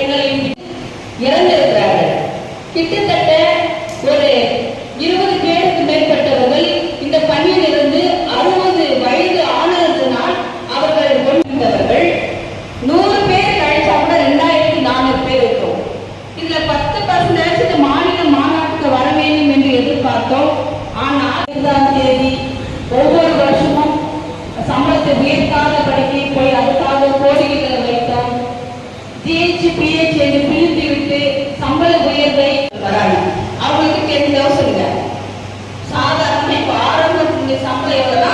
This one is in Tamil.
எங்களை இறந்திருக்கிறார்கள். கிட்டத்தட்ட ஒரு 20 பேருக்கு மேற்பட்டவர்கள் இந்த பணியில் இருந்து 60 வயது ஆனதுனால் அவர்கள் கொண்டிருந்தவர்கள் 100 பேர் கழிச்சா கூட 2400 பேர் இருக்கும். இதுல 10% மாநில மாநாட்டுக்கு வர வேண்டும் என்று எதிர்பார்த்தோம். ஆனால் 5ஆம் தேதி ஒவ்வொரு வருஷமும் சம்பளத்தை உயர்த்தாத படிக்க போய் அதுக்காக கோரிக்கைகளை வைத்தோம். ஜிஹெச் பிஹெச் என்று பிரித்து விட்டு சம்பள உயர்வை வராங்க. அவங்களுக்கு தெரிஞ்ச சொல்லுங்க. சாதாரண இப்ப ஆரம்ப சம்பளம் எவ்வளவுனா